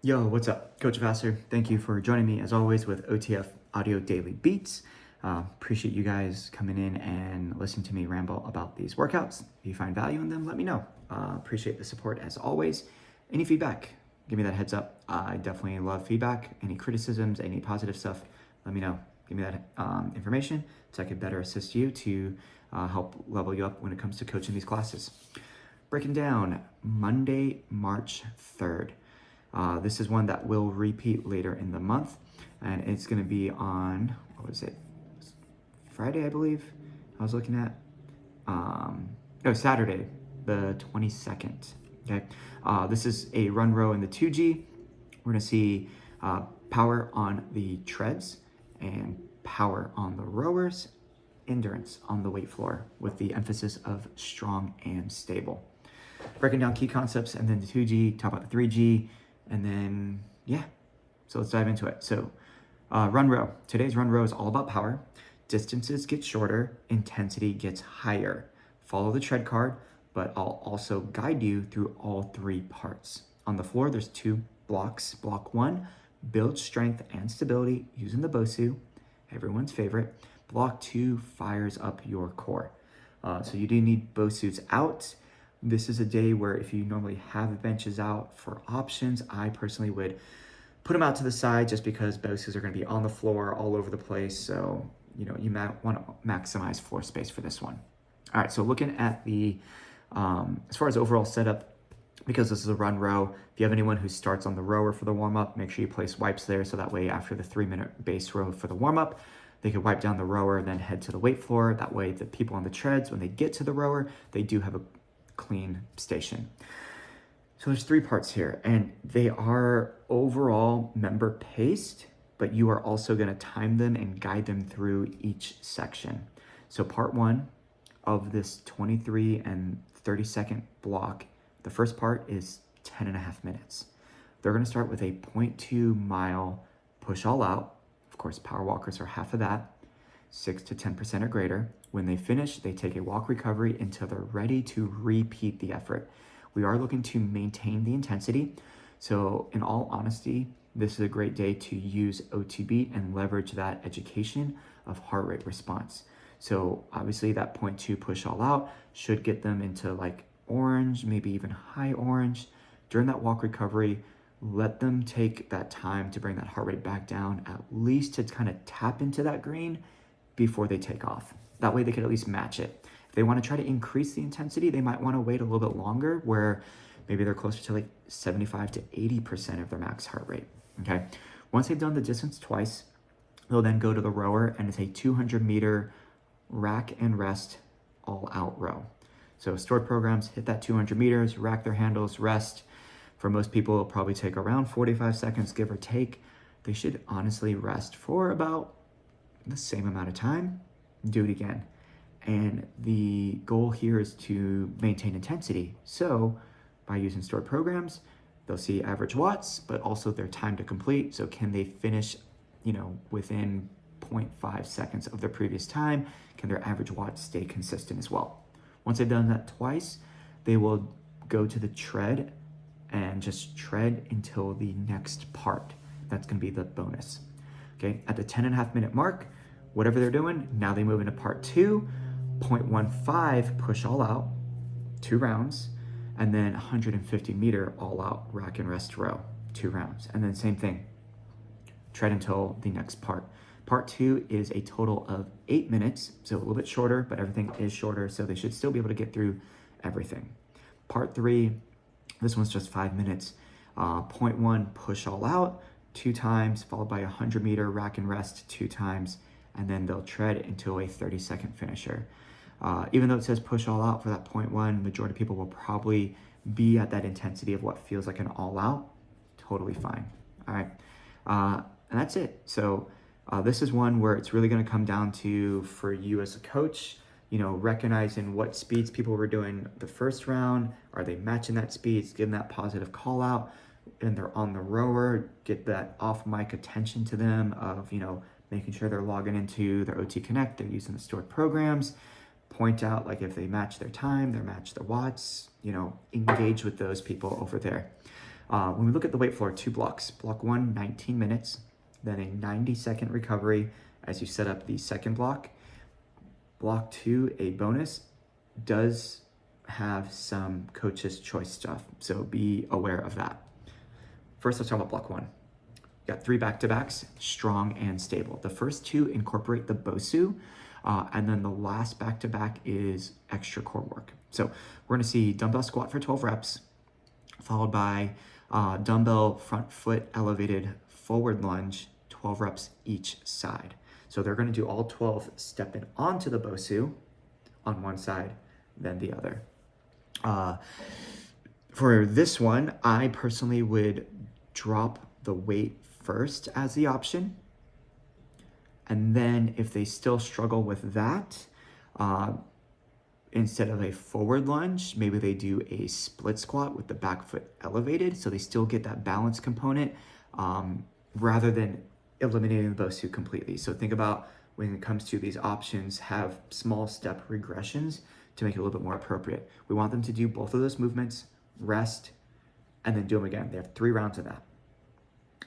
Yo, what's up? Coach Vassar. Thank you for joining me as always with OTF Audio Daily Beats. Appreciate you guys coming in and listening to me ramble about these workouts. If you find value in them, let me know. Appreciate the support as always. Any feedback, give me that heads up. I definitely love feedback. Any criticisms, any positive stuff, let me know. Give me that information so I can better assist you to help level you up when it comes to coaching these classes. Breaking down Monday, March 3rd. This is one that will repeat later in the month, and it's going to be on, what was it, Friday, I believe I was looking at, Saturday, the 22nd, okay? This is a run row in the 2G. We're going to see power on the treads and power on the rowers, endurance on the weight floor with the emphasis of strong and stable. Breaking down key concepts, and then the 2G, talk about the 3G, and then, yeah, so let's dive into it. So run row. Today's run row is all about power. Distances get shorter, intensity gets higher. Follow the tread card, but I'll also guide you through all three parts. On the floor, there's two blocks. Block one, build strength and stability using the BOSU, everyone's favorite. Block two fires up your core. So you do need BOSUs out. This is a day where if you normally have benches out for options, I personally would put them out to the side just because BOSUs are going to be on the floor all over the place. So, you might want to maximize floor space for this one. All right, so looking at the, as far as overall setup, because this is a run row, if you have anyone who starts on the rower for the warm-up, make sure you place wipes there so that way after the 3-minute base row for the warm-up, they can wipe down the rower and then head to the weight floor. That way the people on the treads, when they get to the rower, they do have a clean station. So there's three parts here, and they are overall member paced, but you are also going to time them and guide them through each section. So part one of this 23 and 30-second block, the first part is 10.5 minutes. They're going to start with a 0.2 mile push all out. Of course, power walkers are half of that, 6 to 10% or greater. When they finish, they take a walk recovery until they're ready to repeat the effort. We are looking to maintain the intensity. So in all honesty, this is a great day to use OTB and leverage that education of heart rate response. So obviously that 0.2 push all out should get them into like orange, maybe even high orange. During that walk recovery, let them take that time to bring that heart rate back down, at least to kind of tap into that green before they take off. That way they could at least match it. If they want to try to increase the intensity, they might want to wait a little bit longer where maybe they're closer to like 75 to 80% of their max heart rate, okay? Once they've done the distance twice, they'll then go to the rower, and it's a 200-meter rack and rest all out row. So stored programs hit that 200 meters, rack their handles, rest. For most people, it'll probably take around 45 seconds, give or take. They should honestly rest for about the same amount of time. Do it again. And the goal here is to maintain intensity. So by using stored programs, they'll see average watts, but also their time to complete. So can they finish, within 0.5 seconds of their previous time? Can their average watts stay consistent as well? Once they've done that twice, they will go to the tread and just tread until the next part. That's going to be the bonus. Okay, at the 10.5 minute mark, whatever they're doing, now they move into part two, 0.15 push all out, 2 rounds, and then 150 meter all out rack and rest row, 2 rounds. And then same thing, tread until the next part. Part two is a total of 8 minutes, so a little bit shorter, but everything is shorter, so they should still be able to get through everything. Part three, this one's just 5 minutes. 0.1 push all out, 2 times, followed by 100 meter rack and rest 2 times, and then they'll tread into a 30-second finisher. Even though it says push all out for that 0.1, majority of people will probably be at that intensity of what feels like an all out. Totally fine. All right. And that's it. So this is one where it's really going to come down to, for you as a coach, recognizing what speeds people were doing the first round. Are they matching that speeds, giving that positive call out, and they're on the rower, get that off mic attention to them of, making sure they're logging into their OT Connect, they're using the stored programs, point out like if they match their time, they match their watts, engage with those people over there. When we look at the weight floor, 2 blocks. Block 1, 19 minutes, then a 90-second recovery as you set up the second block. Block 2, a bonus, does have some coach's choice stuff, so be aware of that. First, let's talk about block 1. You got 3 back-to-backs, strong and stable. The first 2 incorporate the BOSU, and then the last back-to-back is extra core work. So we're gonna see dumbbell squat for 12 reps, followed by dumbbell front foot elevated forward lunge, 12 reps each side. So they're gonna do all 12 stepping onto the BOSU on one side, then the other. For this one, I personally would drop the weight first as the option. And then if they still struggle with that, instead of a forward lunge, maybe they do a split squat with the back foot elevated, so they still get that balance component, rather than eliminating the BOSU completely. So think about when it comes to these options, have small step regressions to make it a little bit more appropriate. We want them to do both of those movements, rest, and then do them again. They have 3 rounds of that.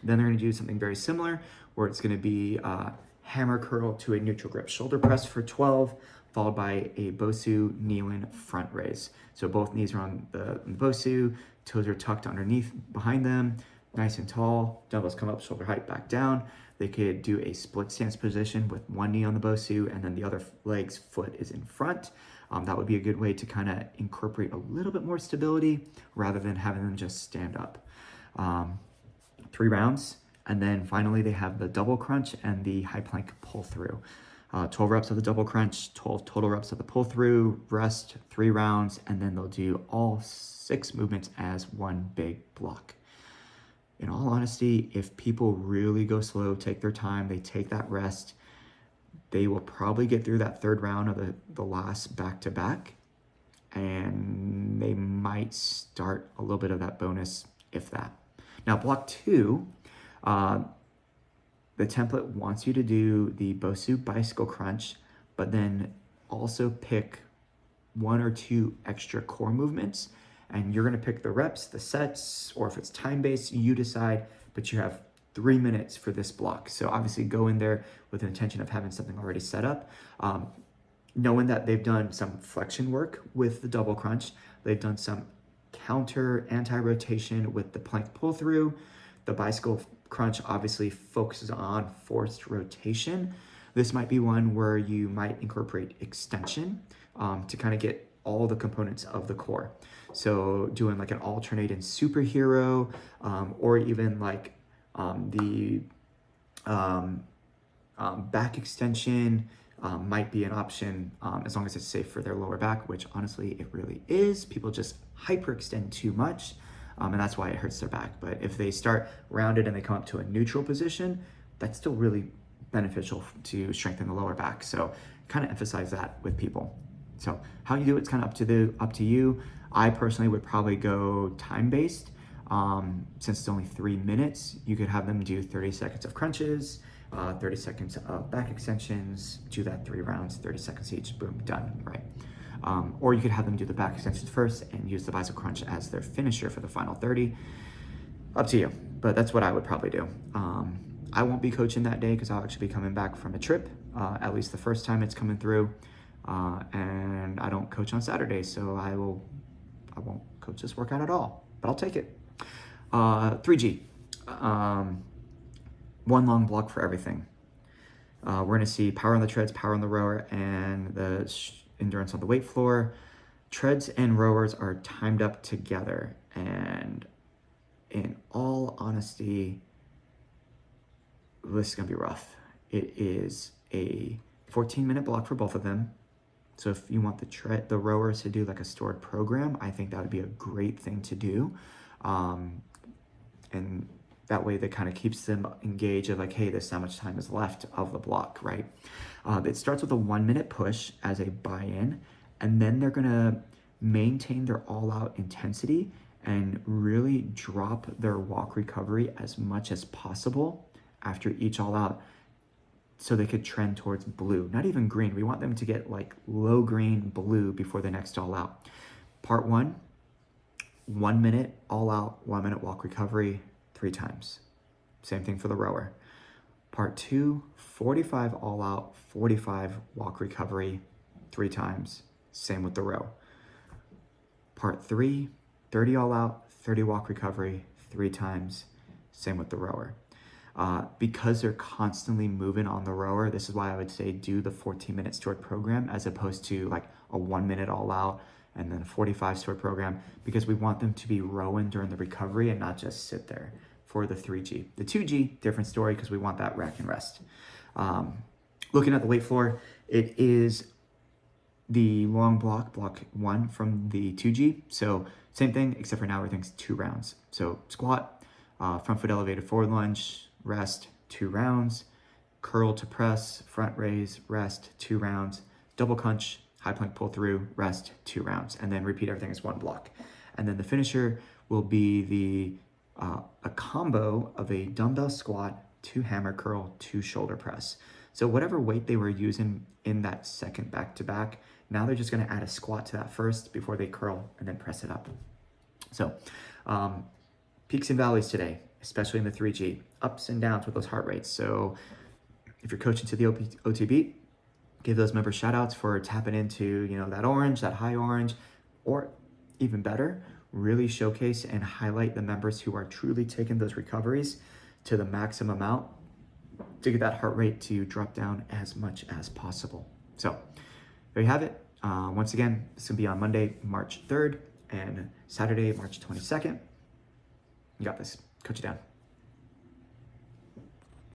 Then they're gonna do something very similar, where it's gonna be hammer curl to a neutral grip shoulder press for 12, followed by a BOSU knee-in front raise. So both knees are on the BOSU, toes are tucked underneath behind them, nice and tall, dumbbells come up, shoulder height back down. They could do a split stance position with one knee on the BOSU and then the other leg's foot is in front. That would be a good way to kind of incorporate a little bit more stability rather than having them just stand up. 3 rounds. And then finally they have the double crunch and the high plank pull through. 12 reps of the double crunch, 12 total reps of the pull through, rest, 3 rounds, and then they'll do all 6 movements as one big block. In all honesty, if people really go slow, take their time, they take that rest, they will probably get through that 3rd round of the last back-to-back, and they might start a little bit of that bonus, if that. Now, block 2, the template wants you to do the BOSU bicycle crunch, but then also pick 1 or 2 extra core movements, and you're gonna pick the reps, the sets, or if it's time-based, you decide, but you have 3 minutes for this block. So obviously go in there with an intention of having something already set up. Knowing that they've done some flexion work with the double crunch, they've done some counter anti-rotation with the plank pull through. The bicycle crunch obviously focuses on forced rotation. This might be one where you might incorporate extension to kind of get all the components of the core. So doing like an alternating superhero, or even like the back extension might be an option, as long as it's safe for their lower back, which honestly it really is. People just hyperextend too much, and that's why it hurts their back. But if they start rounded and they come up to a neutral position, that's still really beneficial to strengthen the lower back. So kind of emphasize that with people. So how you do it's kind of up to you. I personally would probably go time-based. Since it's only 3 minutes, you could have them do 30 seconds of crunches, 30 seconds of back extensions, do that 3 rounds, 30 seconds each, boom, done, right? Or you could have them do the back extensions first and use the bicycle crunch as their finisher for the final 30. Up to you, but that's what I would probably do. I won't be coaching that day because I'll actually be coming back from a trip, at least the first time it's coming through. And I don't coach on Saturdays, so I won't coach this workout at all, but I'll take it. 3G, 1 long block for everything. We're gonna see power on the treads, power on the rower, and the endurance on the weight floor. Treads and rowers are timed up together, and in all honesty, this is gonna be rough. It is a 14-minute block for both of them. So if you want the rowers to do like a stored program, I think that would be a great thing to do. And that way that kind of keeps them engaged of like, hey, this is how much time is left of the block, right? It starts with a 1-minute push as a buy-in, and then they're gonna maintain their all-out intensity and really drop their walk recovery as much as possible after each all-out, so they could trend towards blue, not even green. We want them to get like low green, blue before the next all out. Part 1, 1 minute all out, 1 minute walk recovery 3 times. Same thing for the rower. Part 2, 45 all out, 45 walk recovery 3 times. Same with the row. Part 3, 30 all out, 30 walk recovery 3 times. Same with the rower. Because they're constantly moving on the rower, this is why I would say do the 14-minute stored program as opposed to like a 1 minute all out and then a 45 stored program, because we want them to be rowing during the recovery and not just sit there for the 3G. The 2G, different story, because we want that rack and rest. Looking at the weight floor, it is the long block 1 from the 2G. So same thing, except for now everything's 2 rounds. So squat, front foot elevated forward lunge, rest, 2 rounds, curl to press, front raise, rest, 2 rounds, double crunch, high plank pull through, rest, 2 rounds, and then repeat everything as 1 block. And then the finisher will be a combo of a dumbbell squat, 2 hammer curl, 2 shoulder press. So whatever weight they were using in that second back-to-back, now they're just gonna add a squat to that first before they curl and then press it up. So peaks and valleys today, especially in the 3G, ups and downs with those heart rates. So if you're coaching to the OTB, give those members shout outs for tapping into, that orange, that high orange, or even better, really showcase and highlight the members who are truly taking those recoveries to the maximum amount to get that heart rate to drop down as much as possible. So there you have it. Once again, this will be on Monday, March 3rd and Saturday, March 22nd. You got this. Coach you down.